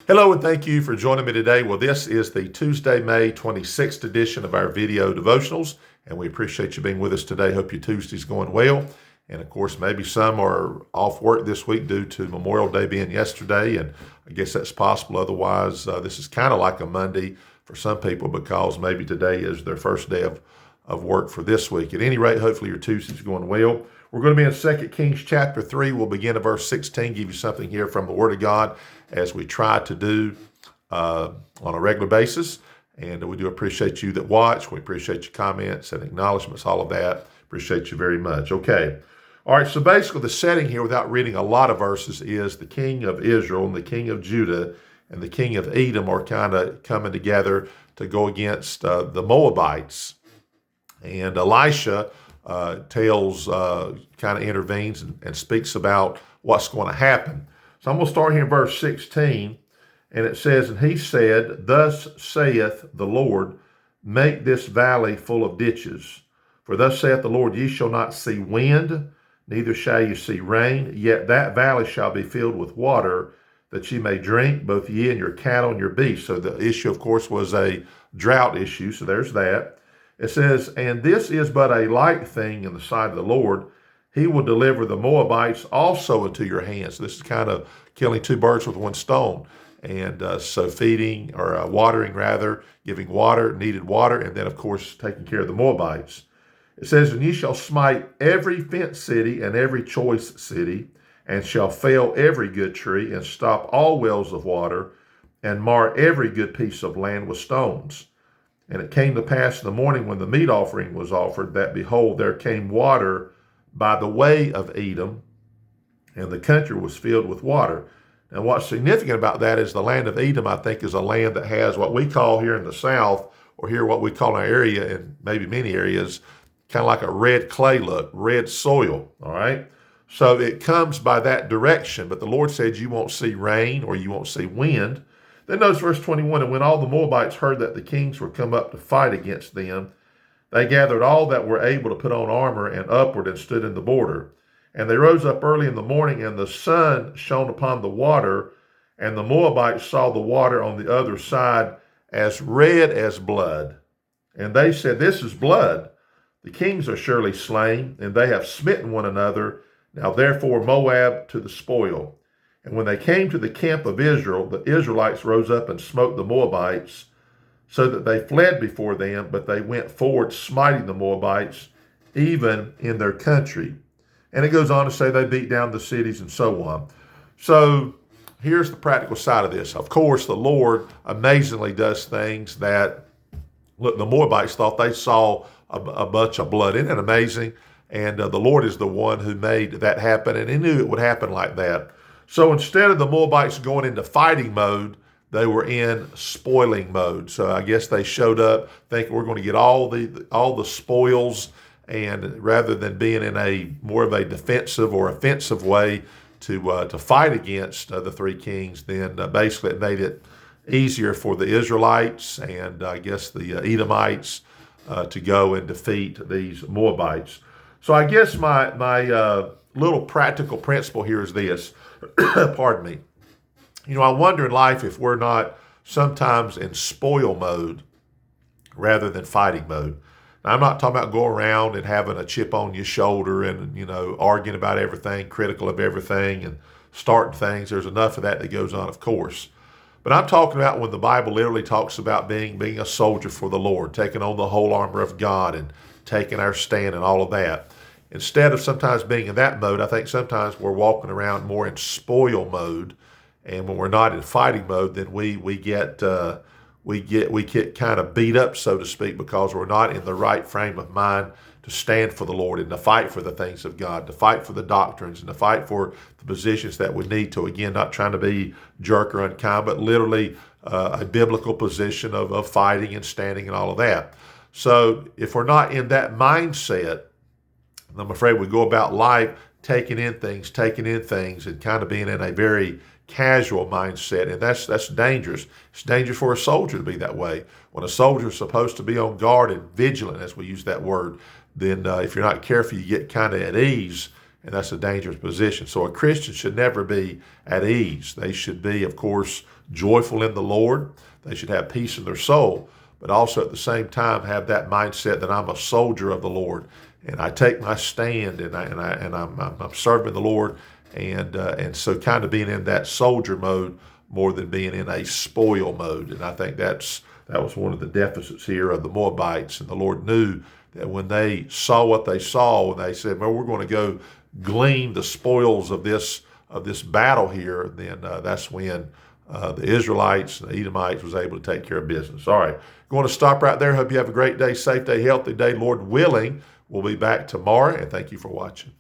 Hello and thank you for joining me today. Well, this is the Tuesday, May 26th edition of our video devotionals, and we appreciate you being with us today. Hope your Tuesday's going well. And of course, maybe some are off work this week due to Memorial Day being yesterday, and I guess that's possible. Otherwise, this is kind of like a Monday for some people because maybe today is their first day of work for this week. At any rate, hopefully your Tuesday's going well. We're going to be in 2 Kings chapter 3. We'll begin at verse 16, give you something here from the Word of God as we try to do on a regular basis. And we do appreciate you that watch. We appreciate your comments and acknowledgments, all of that. Appreciate you very much. Okay. All right, so basically the setting here, without reading a lot of verses, is the king of Israel and the king of Judah and the king of Edom are kind of coming together to go against the Moabites. And Elisha tells, kind of intervenes and speaks about what's going to happen. So I'm going to start here in verse 16, and it says, "And he said, Thus saith the Lord, make this valley full of ditches. For thus saith the Lord, ye shall not see wind, neither shall you see rain, yet that valley shall be filled with water, that ye may drink, both ye and your cattle and your beasts." So the issue, of course, was a drought issue, so there's that. It says, "And this is but a light thing in the sight of the Lord. He will deliver the Moabites also into your hands." So this is kind of killing two birds with one stone. And so feeding, or watering rather, giving water, needed water, and then, of course, taking care of the Moabites. It says, "And ye shall smite every fenced city and every choice city, and shall fell every good tree, and stop all wells of water, and mar every good piece of land with stones. And it came to pass in the morning when the meat offering was offered, that behold, there came water by the way of Edom, and the country was filled with water." And what's significant about that is the land of Edom, I think, is a land that has what we call here in the South, or here what we call in our area, and maybe many areas, kind of like a red clay look, red soil, all right? So it comes by that direction, but the Lord said you won't see rain or you won't see wind. Then notice verse 21, "And when all the Moabites heard that the kings were come up to fight against them, they gathered all that were able to put on armor and upward and stood in the border. And they rose up early in the morning, and the sun shone upon the water, and the Moabites saw the water on the other side as red as blood. And they said, This is blood. The kings are surely slain, and they have smitten one another. Now therefore Moab to the spoil. And when they came to the camp of Israel, the Israelites rose up and smote the Moabites, so that they fled before them, but they went forward, smiting the Moabites, even in their country." And it goes on to say they beat down the cities and so on. So here's the practical side of this. Of course, the Lord amazingly does things that, look, the Moabites thought they saw a bunch of blood. Isn't it amazing? And the Lord is the one who made that happen, and he knew it would happen like that. So instead of the Moabites going into fighting mode, they were in spoiling mode. So I guess they showed up thinking we're going to get all the spoils, and rather than being in a more of a defensive or offensive way to fight against the three kings, then basically it made it easier for the Israelites and I guess the Edomites to go and defeat these Moabites. So I guess my little practical principle here is this. Pardon me. I wonder in life if we're not sometimes in spoil mode rather than fighting mode. Now, I'm not talking about going around and having a chip on your shoulder and, arguing about everything, critical of everything and starting things. There's enough of that goes on, of course. But I'm talking about when the Bible literally talks about being a soldier for the Lord, taking on the whole armor of God and taking our stand and all of that. Instead of sometimes being in that mode, I think sometimes we're walking around more in spoil mode. And when we're not in fighting mode, then we get kind of beat up, so to speak, because we're not in the right frame of mind to stand for the Lord and to fight for the things of God, to fight for the doctrines and to fight for the positions that we need to. Again, not trying to be jerk or unkind, but literally a biblical position of fighting and standing and all of that. So if we're not in that mindset, I'm afraid we go about life taking in things, and kind of being in a very casual mindset, and that's dangerous. It's dangerous for a soldier to be that way. When a soldier is supposed to be on guard and vigilant, as we use that word, then if you're not careful, you get kind of at ease and that's a dangerous position. So a Christian should never be at ease. They should be, of course, joyful in the Lord. They should have peace in their soul, but also at the same time have that mindset that I'm a soldier of the Lord, and I take my stand, and I'm serving the Lord, and so kind of being in that soldier mode more than being in a spoil mode. And I think that was one of the deficits here of the Moabites, and the Lord knew that when they saw what they saw, and they said, well, we're going to go glean the spoils of this battle here, then that's when the Israelites and the Edomites was able to take care of business. All right, going to stop right there. Hope you have a great day, safe day, healthy day. Lord willing, we'll be back tomorrow, and thank you for watching.